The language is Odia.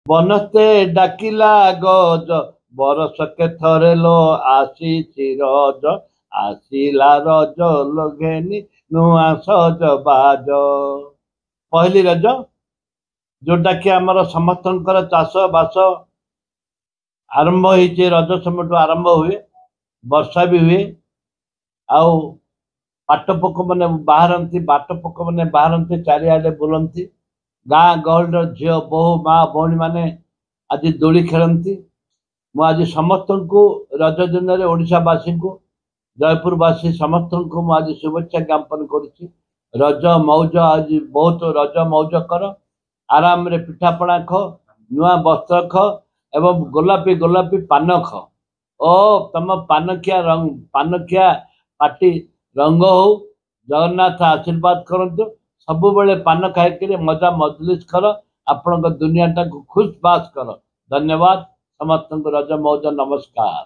বনতে ডাকিলা গজ বরষকে থরে লো আসিছি রজ আসিলা রজ লঘେନି ନୂଆ ସଜବାଜ। ପହିଲି ରଜ ଯୋଉଟା କି ଆମର ସମସ୍ତଙ୍କର ଚାଷ ବାସ ଆରମ୍ଭ ହେଇଛି ରଜ ସମୟଠୁ ଆରମ୍ଭ ହୁଏ, ବର୍ଷା ବି ହୁଏ, ଆଉ ପାଟ ପୋକ ମାନେ ବାହାରନ୍ତି, ବାଟ ପୋକ ମାନେ ବାହାରନ୍ତି, ଚାରିଆଡେ ବୁଲନ୍ତି, ଗାଁ ଗହଳିର ଝିଅ ବୋହୂ ମା ଭଉଣୀ ମାନେ ଆଜି ଦୋଳି ଖେଳନ୍ତି। ମୁଁ ଆଜି ସମସ୍ତଙ୍କୁ ରଜ ଦିନରେ ଓଡ଼ିଶାବାସୀଙ୍କୁ ଜୟପୁରବାସୀ ସମସ୍ତଙ୍କୁ ମୁଁ ଆଜି शुभेच्छा ज्ञापन କରୁଛି। ରଜ ମଉଜ ଆଜି ବହୁତ ରଜ ମଉଜ କର, ଆରାମରେ ପିଠାପଣା ଖ, ନୂଆ ବସ୍ତ୍ର ଖ ଏବଂ ଗୋଲାପୀ ଗୋଲାପୀ ପାନ ଖ। ଓ ତମ ପାନଖିଆ ପାଟି ରଙ୍ଗ ହଉ, ଜଗନ୍ନାଥ ଆଶୀର୍ବାଦ କରନ୍ତୁ। ସବୁବେଳେ ପାନ ଖାଇକରି ମଜା ମଜଲିସ କର, ଆପଣଙ୍କ ଦୁନିଆଟାକୁ ଖୁଶ ବାସ କର। ଧନ୍ୟବାଦ ସମସ୍ତଙ୍କୁ। ରଜ ମଉଜ ନମସ୍କାର।